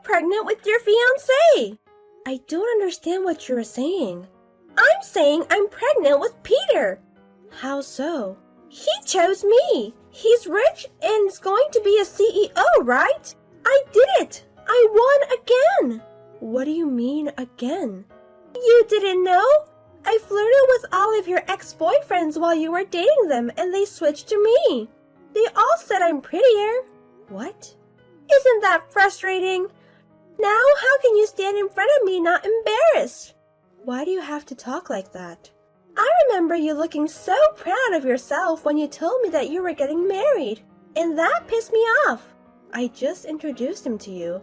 pregnant with your fiancé. I don't understand what you're saying. I'm saying I'm pregnant with Peter. How so? He chose me. He's rich and is going to be a CEO, right? I did it. I won again. What do you mean again? You didn't know? I flirted with all of your ex-boyfriends while you were dating them and they switched to me. They all said I'm prettier. What? Isn't that frustrating? Now how can you stand in front of me not embarrassed? Why do you have to talk like that? I remember you looking so proud of yourself when you told me that you were getting married, and that pissed me off. I just introduced him to you.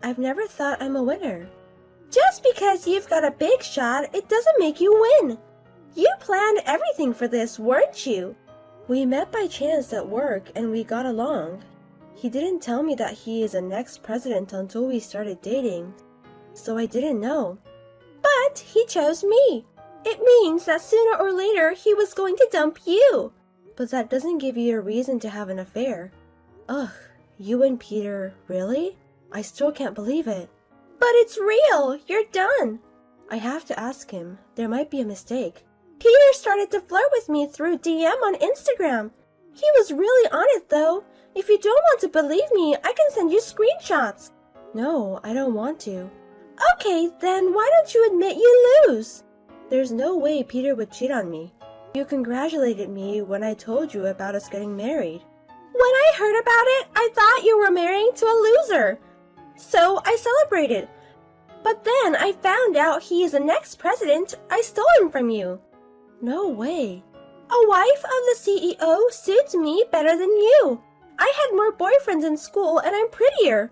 I've never thought I'm a winner. Just because you've got a big shot, it doesn't make you win. You planned everything for this, weren't you? We met by chance at work and we got along. He didn't tell me that he is the next president until we started dating, so I didn't know. But he chose me. It means that sooner or later he was going to dump you. But that doesn't give you a reason to have an affair. Ugh, you and Peter, really? I still can't believe it. But it's real. You're done. I have to ask him. There might be a mistake. Peter started to flirt with me through DM on Instagram. He was really on it though. If you don't want to believe me, I can send you screenshots. No, I don't want to. Okay, then why don't you admit you lose? There's no way Peter would cheat on me. You congratulated me when I told you about us getting married. When I heard about it, I thought you were marrying to a loser. So I celebrated. But then I found out he is the next president. I stole him from you. No way. A wife of the CEO suits me better than you. I had more boyfriends in school and I'm prettier.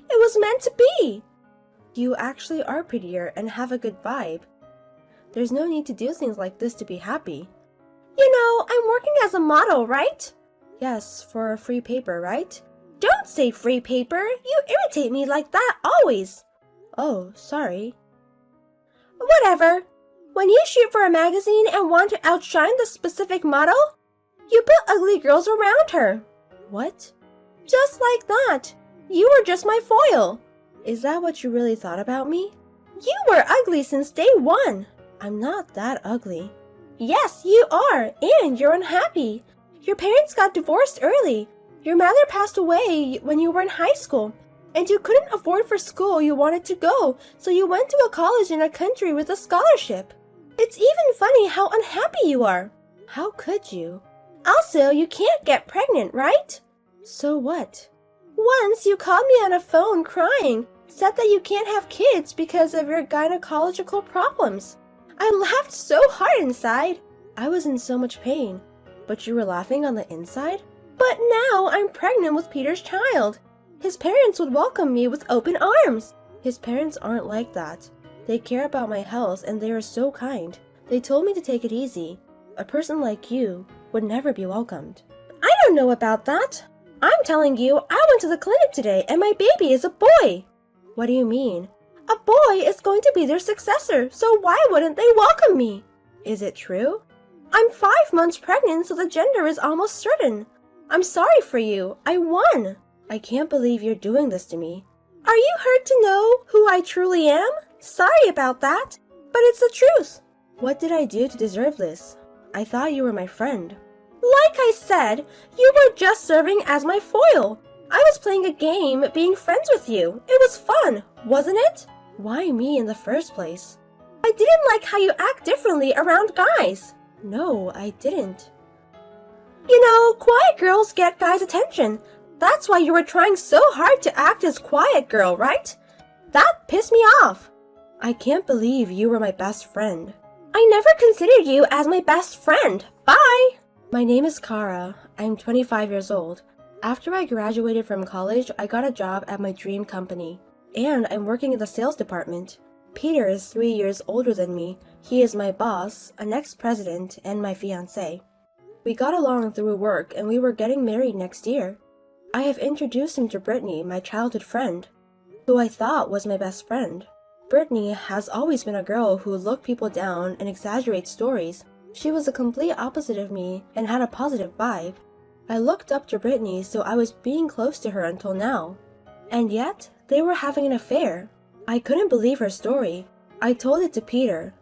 It was meant to be. You actually are prettier and have a good vibe. There's no need to do things like this to be happy. You know, I'm working as a model, right? Yes, for a free paper, right? Don't say free paper. You irritate me like that always. Oh, sorry. Whatever. When you shoot for a magazine and want to outshine the specific model, you put ugly girls around her. What? Just like that. You were just my foil. Is that what you really thought about me? You were ugly since day one. I'm not that ugly. Yes, you are, and you're unhappy. Your parents got divorced early. Your mother passed away when you were in high school, and you couldn't afford for school you wanted to go, so you went to a college in a country with a scholarship. It's even funny how unhappy you are. How could you? Also, you can't get pregnant, right? So what? Once you called me on a phone crying, said that you can't have kids because of your gynecological problems. I laughed so hard inside. I was in so much pain. But you were laughing on the inside? But now I'm pregnant with Peter's child. His parents would welcome me with open arms. His parents aren't like that. They care about my health and they are so kind. They told me to take it easy. A person like you would never be welcomed. I don't know about that. I'm telling you, I went to the clinic today and my baby is a boy. What do you mean? A boy is going to be their successor, so why wouldn't they welcome me? Is it true? I'm 5 months pregnant, so the gender is almost certain. I'm sorry for you. I won. I can't believe you're doing this to me. Are you hurt to know who I truly am? Sorry about that, but it's the truth. What did I do to deserve this? I thought you were my friend. Like I said, you were just serving as my foil. I was playing a game being friends with you. It was fun, wasn't it? Why me in the first place? I didn't like how you act differently around guys. No, I didn't. You know, quiet girls get guys' attention. That's why you were trying so hard to act as quiet girl, right? That pissed me off. I can't believe you were my best friend. I never considered you as my best friend. Bye! My name is Kara. I'm 25 years old. After I graduated from college, I got a job at my dream company. And I'm working in the sales department. Peter is 3 years older than me. He is my boss, an ex-president, and my fiancé. We got along through work and we were getting married next year. I have introduced him to Brittany, my childhood friend, who I thought was my best friend. Brittany has always been a girl who looked people down and exaggerates stories. She was the complete opposite of me and had a positive vibe. I looked up to Brittany, so I was being close to her until now. And yet, they were having an affair. I couldn't believe her story. I told it to Peter.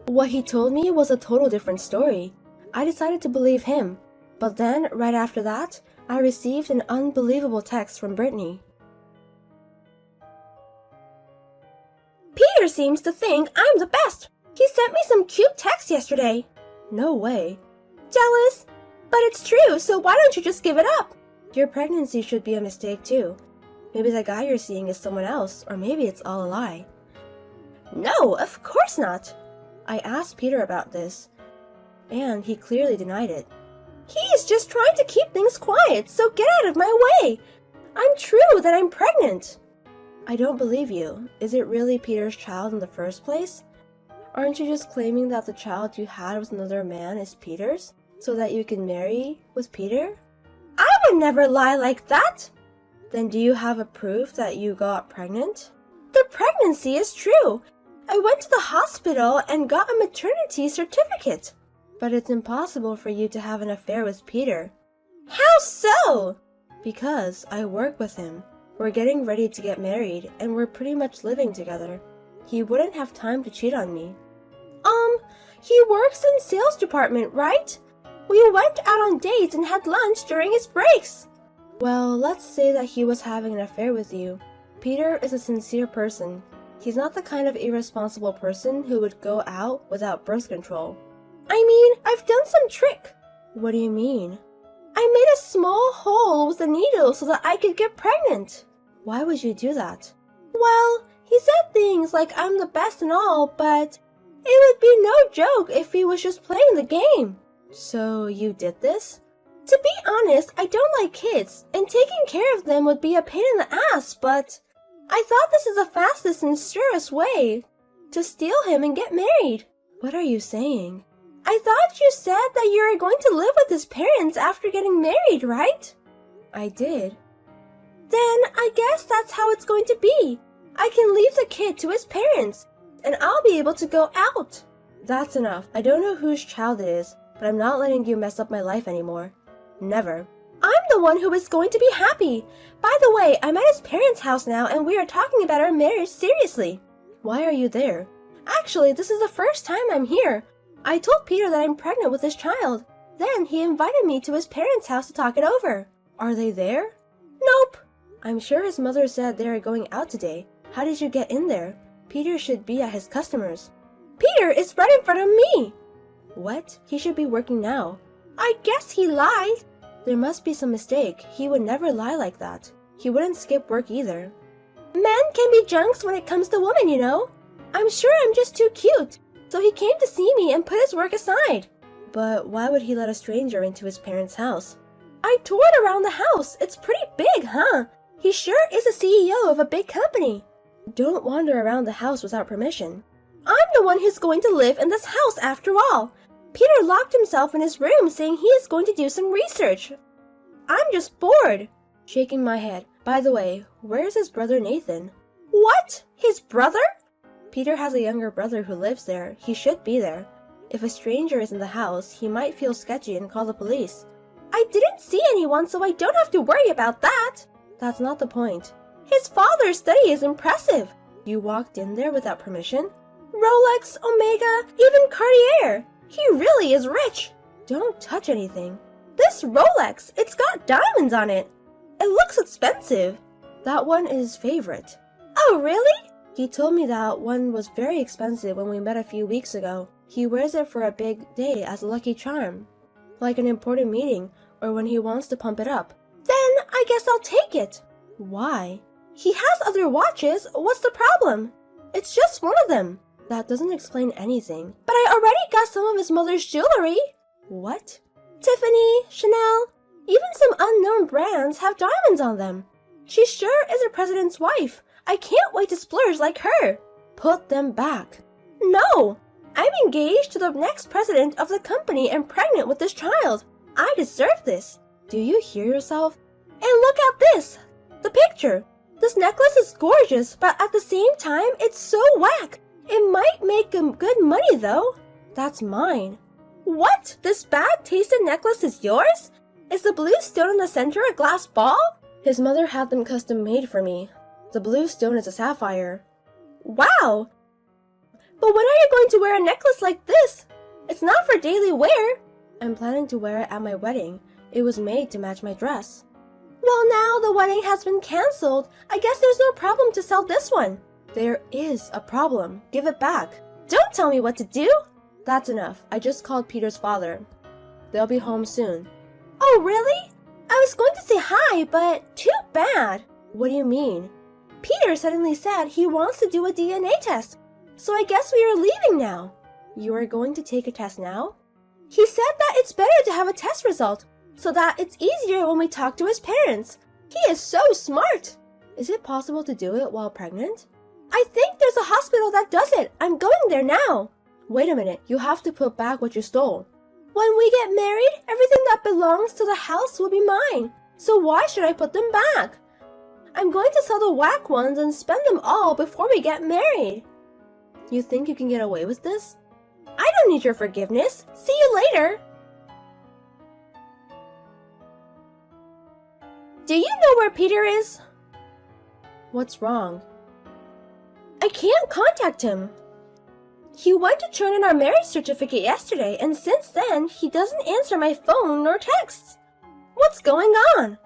What he told me was a total different story. I decided to believe him. But then, right after that, I received an unbelievable text from Brittany. Peter seems to think I'm the best. He sent me some cute text yesterday. No way. Jealous? But it's true, so why don't you just give it up? Your pregnancy should be a mistake too. Maybe the guy you're seeing is someone else, or maybe it's all a lie. No, of course not. I asked Peter about this, and he clearly denied it. He is just trying to keep things quiet, so get out of my way. I'm true that I'm pregnant. I don't believe you. Is it really Peter's child in the first place? Aren't you just claiming that the child you had with another man is Peter's, so that you can marry with Peter? I would never lie like that. Then do you have a proof that you got pregnant? The pregnancy is true. I went to the hospital and got a maternity certificate. But it's impossible for you to have an affair with Peter. How so? Because I work with him. We're getting ready to get married, and we're pretty much living together. He wouldn't have time to cheat on me. He works in sales department, right? We went out on dates and had lunch during his breaks. Well, let's say that he was having an affair with you. Peter is a sincere person. He's not the kind of irresponsible person who would go out without birth control. I mean, I've done some trick. What do you mean? I made a small hole with a needle so that I could get pregnant. Why would you do that? Well, he said things like I'm the best and all, but it would be no joke if he was just playing the game. So you did this? To be honest, I don't like kids, and taking care of them would be a pain in the ass, but I thought this is the fastest and surest way to steal him and get married. What are you saying? I thought you said that you were going to live with his parents after getting married, right? I did. Then I guess that's how it's going to be. I can leave the kid to his parents, and I'll be able to go out. That's enough. I don't know whose child it is, but I'm not letting you mess up my life anymore. Never. I'm the one who is going to be happy. By the way, I'm at his parents' house now, and we are talking about our marriage seriously. Why are you there? Actually, this is the first time I'm here. I told Peter that I'm pregnant with his child. Then he invited me to his parents' house to talk it over. Are they there? Nope. I'm sure his mother said they are going out today. How did you get in there? Peter should be at his customers. Peter is right in front of me. What? He should be working now. I guess he lied. There must be some mistake. He would never lie like that. He wouldn't skip work either. Men can be junks when it comes to women, you know. I'm sure I'm just too cute. So he came to see me and put his work aside. But why would he let a stranger into his parents' house? I toured around the house. It's pretty big, huh? He sure is a CEO of a big company. Don't wander around the house without permission. I'm the one who's going to live in this house after all. Peter locked himself in his room saying he is going to do some research. I'm just bored. Shaking my head. By the way, where's his brother Nathan? What? His brother? Peter has a younger brother who lives there. He should be there. If a stranger is in the house, he might feel sketchy and call the police. I didn't see anyone, so I don't have to worry about that. That's not the point. His father's study is impressive. You walked in there without permission? Rolex, Omega, even Cartier. He really is rich. Don't touch anything. This Rolex, it's got diamonds on it. It looks expensive. That one is his favorite. Oh, really? He told me that one was very expensive when we met a few weeks ago. He wears it for a big day as a lucky charm, like an important meeting or when he wants to pump it up. Then I guess I'll take it. Why? He has other watches. What's the problem? It's just one of them. That doesn't explain anything. But I already got some of his mother's jewelry. What? Tiffany, Chanel, even some unknown brands have diamonds on them. She sure is a president's wife. I can't wait to splurge like her. Put them back. No, I'm engaged to the next president of the company and pregnant with this child. I deserve this. Do you hear yourself? And look at this. The picture. This necklace is gorgeous, but at the same time, it's so whack. It might make good money though. That's mine. What? This bad-tasted necklace is yours? Is the blue stone in the center a glass ball? His mother had them custom made for me. The blue stone is a sapphire. Wow! But when are you going to wear a necklace like this? It's not for daily wear. I'm planning to wear it at my wedding. It was made to match my dress. Well, now the wedding has been cancelled. I guess there's no problem to sell this one. There is a problem. Give it back. Don't tell me what to do. That's enough. I just called Peter's father. They'll be home soon. Oh, really? I was going to say hi, but too bad. What do you mean? Peter suddenly said he wants to do a DNA test. So I guess we are leaving now. You are going to take a test now? He said that it's better to have a test result, so that it's easier when we talk to his parents. He is so smart. Is it possible to do it while pregnant? I think there's a hospital that does it. I'm going there now. Wait a minute, you have to put back what you stole. When we get married, everything that belongs to the house will be mine. So why should I put them back? I'm going to sell the whack ones and spend them all before we get married. You think you can get away with this? I don't need your forgiveness. See you later. Do you know where Peter is? What's wrong? I can't contact him. He went to turn in our marriage certificate yesterday, and since then, he doesn't answer my phone nor texts. What's going on?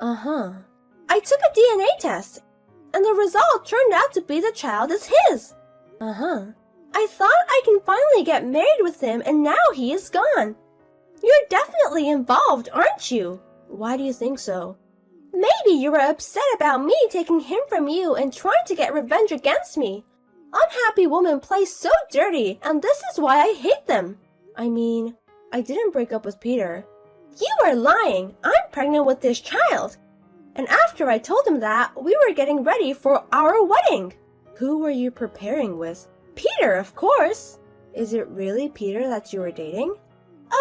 I took a DNA test, and the result turned out to be the child is his. I thought I can finally get married with him, and now he is gone. You're definitely involved, aren't you? Why do you think so? Maybe you were upset about me taking him from you and trying to get revenge against me. Unhappy women play so dirty, and this is why I hate them. I mean, I didn't break up with Peter. You are lying. I'm pregnant with this child. And after I told him that, we were getting ready for our wedding. Who were you preparing with? Peter, of course. Is it really Peter that you were dating?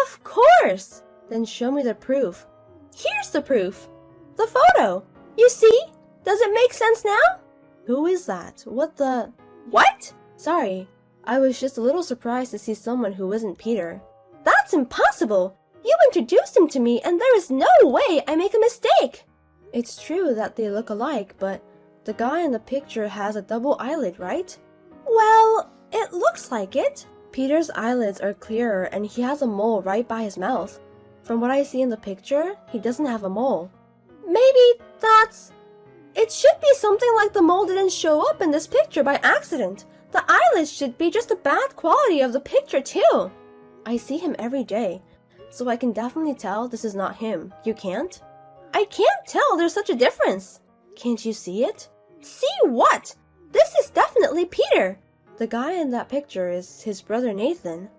Of course. Then show me the proof. Here's the proof. The photo. You see? Does it make sense now? Who is that? What? Sorry. I was just a little surprised to see someone who isn't Peter. That's impossible. You introduced him to me, and there is no way I make a mistake. It's true that they look alike, but the guy in the picture has a double eyelid, right? Well, it looks like it. Peter's eyelids are clearer, and he has a mole right by his mouth. From what I see in the picture, he doesn't have a mole. Maybe that's... It should be something like the mole didn't show up in this picture by accident. The eyelids should be just the bad quality of the picture too. I see him every day, so I can definitely tell this is not him. You can't? I can't tell there's such a difference. Can't you see it? See what? This is definitely Peter. The guy in that picture is his brother Nathan.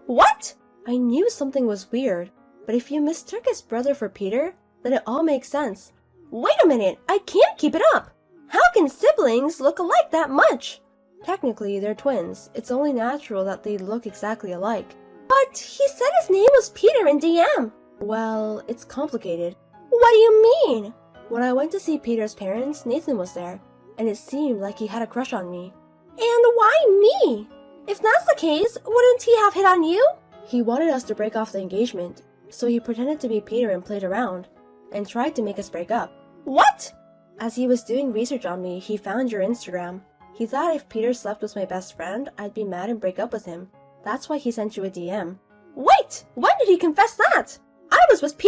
What? I knew something was weird, but if you mistook his brother for Peter, then it all makes sense. Wait a minute, I can't keep it up. How can siblings look alike that much? Technically, they're twins. It's only natural that they look exactly alike. But he said his name was Peter in DM. Well, it's complicated. What do you mean? When I went to see Peter's parents, Nathan was there, and it seemed like he had a crush on me. And why me? If that's the case, wouldn't he have hit on you? He wanted us to break off the engagement, so he pretended to be Peter and played around, and tried to make us break up. What? As he was doing research on me, he found your Instagram. He thought if Peter slept with my best friend, I'd be mad and break up with him. That's why he sent you a DM. Wait! When did he confess that? I was with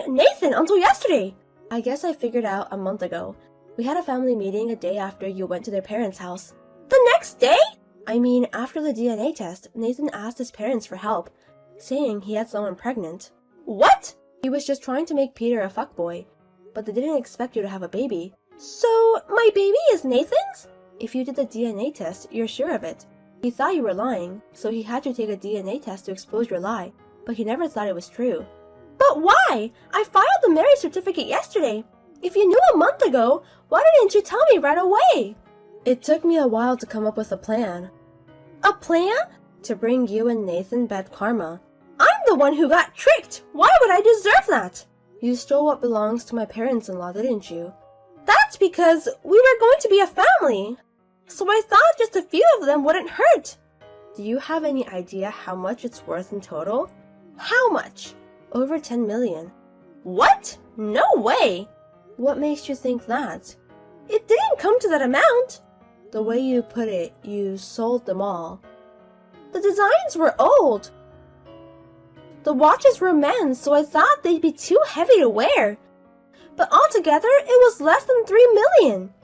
Nathan until yesterday. I guess I figured out a month ago. We had a family meeting a day after you went to their parents' house. The next day? After the DNA test, Nathan asked his parents for help, saying he had someone pregnant. What? He was just trying to make Peter a fuckboy, but they didn't expect you to have a baby. So, my baby is Nathan's? If you did the DNA test, you're sure of it. He thought you were lying, so he had you take a DNA test to expose your lie, but he never thought it was true. But why? I filed the marriage certificate yesterday. If you knew a month ago, why didn't you tell me right away? It took me a while to come up with a plan. A plan? To bring you and Nathan bad karma. I'm the one who got tricked. Why would I deserve that? You stole what belongs to my parents-in-law, didn't you? That's because we were going to be a family. So I thought just a few of them wouldn't hurt. Do you have any idea how much it's worth in total? How much? Over 10 million. What? No way! What makes you think that? It didn't come to that amount. The way you put it, you sold them all. The designs were old. The watches were men's, so I thought they'd be too heavy to wear. But altogether, it was less than 3 million.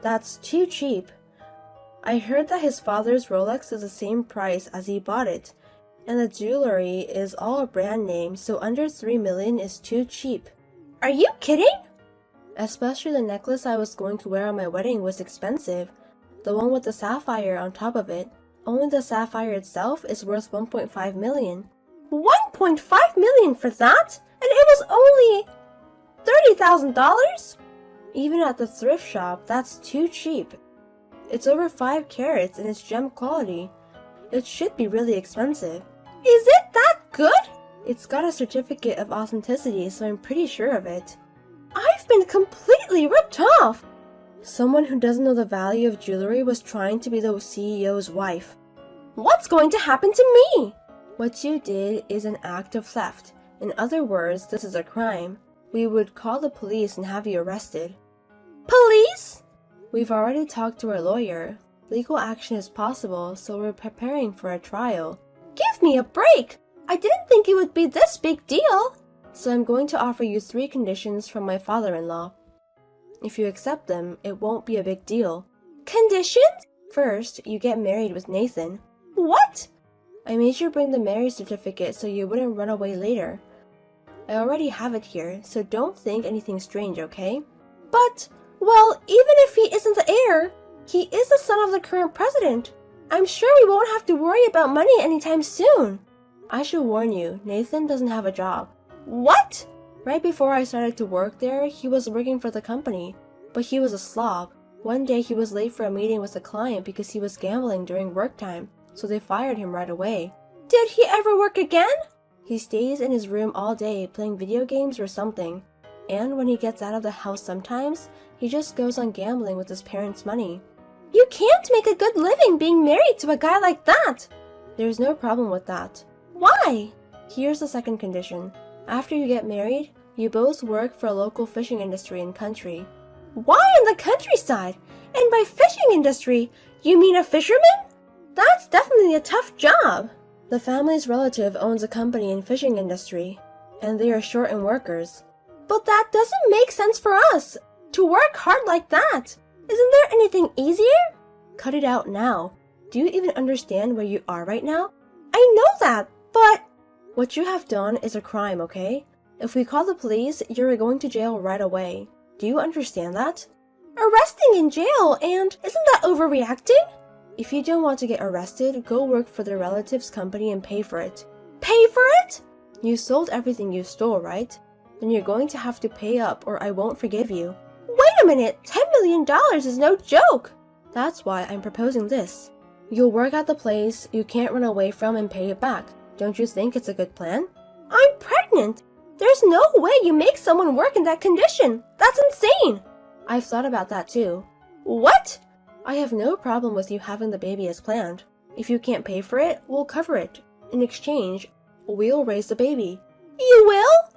That's too cheap. I heard that his father's Rolex is the same price as he bought it, and the jewelry is all brand name, so under 3 million is too cheap. Are you kidding? Especially the necklace I was going to wear on my wedding was expensive. The one with the sapphire on top of it. Only the sapphire itself is worth 1.5 million. 1.5 million for that? And it was only $30,000? Even at the thrift shop, that's too cheap. It's over 5 carats and it's gem quality. It should be really expensive. Is it that good? It's got a certificate of authenticity, so I'm pretty sure of it. I've been completely ripped off! Someone who doesn't know the value of jewelry was trying to be the CEO's wife. What's going to happen to me? What you did is an act of theft. In other words, this is a crime. We would call the police and have you arrested. Police? We've already talked to our lawyer. Legal action is possible, so we're preparing for a trial. Give me a break! I didn't think it would be this big deal. So I'm going to offer you 3 conditions from my father-in-law. If you accept them, it won't be a big deal. Conditions? First, you get married with Nathan. What? I made you bring the marriage certificate so you wouldn't run away later. I already have it here, so don't think anything strange, okay? But, well, even if he isn't the heir, he is the son of the current president. I'm sure we won't have to worry about money anytime soon. I should warn you, Nathan doesn't have a job. What? Right before I started to work there, he was working for the company, but he was a slob. One day he was late for a meeting with a client because he was gambling during work time, so they fired him right away. Did he ever work again? He stays in his room all day playing video games or something, and when he gets out of the house sometimes, he just goes on gambling with his parents' money. You can't make a good living being married to a guy like that! There's no problem with that. Why? Here's the second condition. After you get married, you both work for a local fishing industry and country. Why in the countryside? And by fishing industry, you mean a fisherman? That's definitely a tough job. The family's relative owns a company in fishing industry, and they are short in workers. But that doesn't make sense for us, to work hard like that. Isn't there anything easier? Cut it out now. Do you even understand where you are right now? I know that, but... What you have done is a crime, okay? If we call the police, you're going to jail right away. Do you understand that? Arresting in jail, and isn't that overreacting? If you don't want to get arrested, go work for the relative's company and pay for it. Pay for it? You sold everything you stole, right? Then you're going to have to pay up or I won't forgive you. Wait a minute! $10 million is no joke! That's why I'm proposing this. You'll work at the place you can't run away from and pay it back. Don't you think it's a good plan? I'm pregnant! There's no way you make someone work in that condition! That's insane! I've thought about that too. What? I have no problem with you having the baby as planned. If you can't pay for it, we'll cover it. In exchange, we'll raise the baby. You will?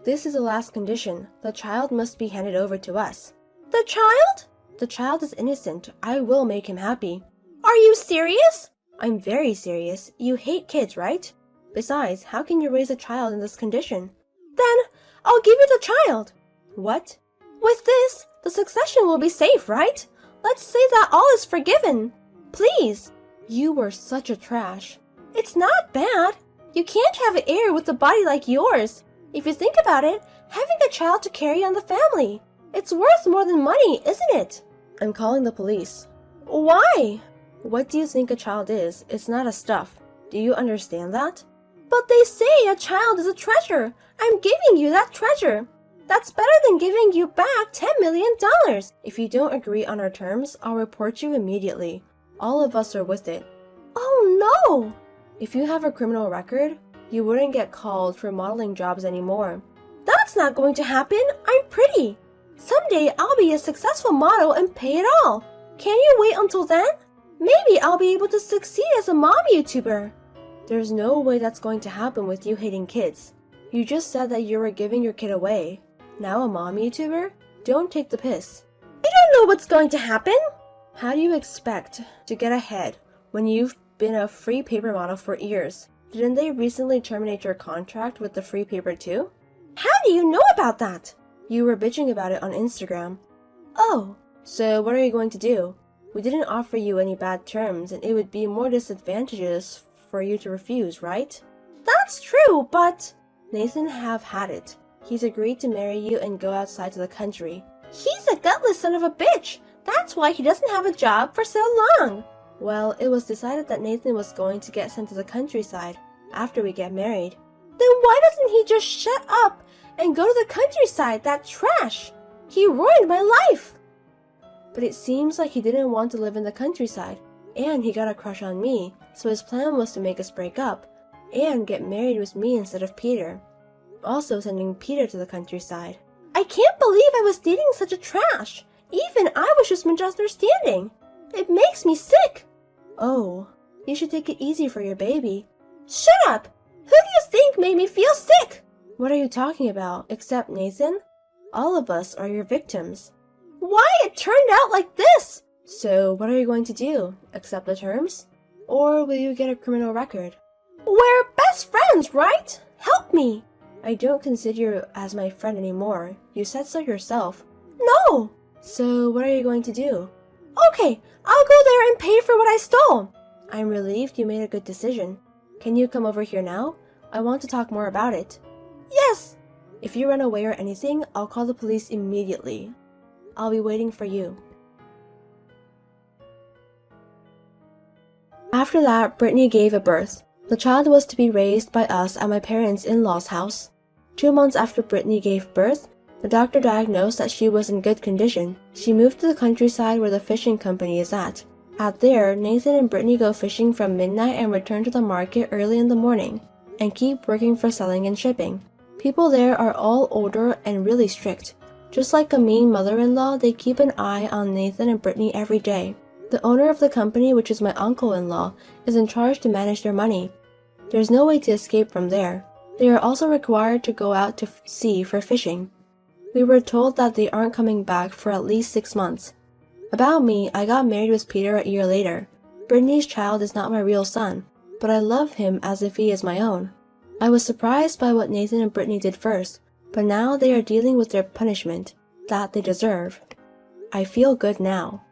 This is the last condition. The child must be handed over to us. The child? The child is innocent. I will make him happy. Are you serious? I'm very serious. You hate kids, right? Besides, how can you raise a child in this condition? Then, I'll give you the child. What? With this, the succession will be safe, right? Let's say that all is forgiven. Please. You were such a trash. It's not bad. You can't have an heir with a body like yours. If you think about it, having a child to carry on the family. It's worth more than money, isn't it? I'm calling the police. Why? What do you think a child is? It's not a stuff. Do you understand that? But they say a child is a treasure. I'm giving you that treasure. That's better than giving you back $10 million. If you don't agree on our terms, I'll report you immediately. All of us are with it. Oh no! If you have a criminal record, you wouldn't get called for modeling jobs anymore. That's not going to happen. I'm pretty. Someday I'll be a successful model and pay it all. Can you wait until then? Maybe I'll be able to succeed as a mom YouTuber. There's no way that's going to happen with you hating kids. You just said that you were giving your kid away. Now a mom YouTuber? Don't take the piss. I don't know what's going to happen. How do you expect to get ahead when you've been a free paper model for years? Didn't they recently terminate your contract with the free paper too? How do you know about that? You were bitching about it on Instagram. Oh, so what are you going to do? We didn't offer you any bad terms and it would be more disadvantageous for you to refuse, right? That's true, but... Nathan have had it. He's agreed to marry you and go outside to the country. He's a gutless son of a bitch! That's why he doesn't have a job for so long! Well, it was decided that Nathan was going to get sent to the countryside after we get married. Then why doesn't he just shut up and go to the countryside, that trash? He ruined my life! But it seems like he didn't want to live in the countryside, and he got a crush on me, so his plan was to make us break up, and get married with me instead of Peter. Also sending Peter to the countryside. I can't believe I was dating such a trash! Even I was just misunderstanding! It makes me sick! Oh, you should take it easy for your baby. Shut up! Who do you think made me feel sick? What are you talking about, except Nathan? All of us are your victims. Why it turned out like this? So what are you going to do? Accept the terms? Or will you get a criminal record? We're best friends, right? Help me! I don't consider you as my friend anymore. You said so yourself. No! So what are you going to do? Okay, I'll go there and pay for what I stole. I'm relieved you made a good decision. Can you come over here now? I want to talk more about it. Yes! If you run away or anything, I'll call the police immediately. I'll be waiting for you. After that, Brittany gave a birth. The child was to be raised by us at my parents-in-law's house. 2 months after Brittany gave birth, the doctor diagnosed that she was in good condition. She moved to the countryside where the fishing company is at. Out there, Nathan and Brittany go fishing from midnight and return to the market early in the morning, and keep working for selling and shipping. People there are all older and really strict. Just like a mean mother-in-law, they keep an eye on Nathan and Brittany every day. The owner of the company, which is my uncle-in-law, is in charge to manage their money. There's no way to escape from there. They are also required to go out to sea for fishing. We were told that they aren't coming back for at least 6 months. About me, I got married with Peter a year later. Brittany's child is not my real son, but I love him as if he is my own. I was surprised by what Nathan and Brittany did first, but now they are dealing with their punishment that they deserve. I feel good now.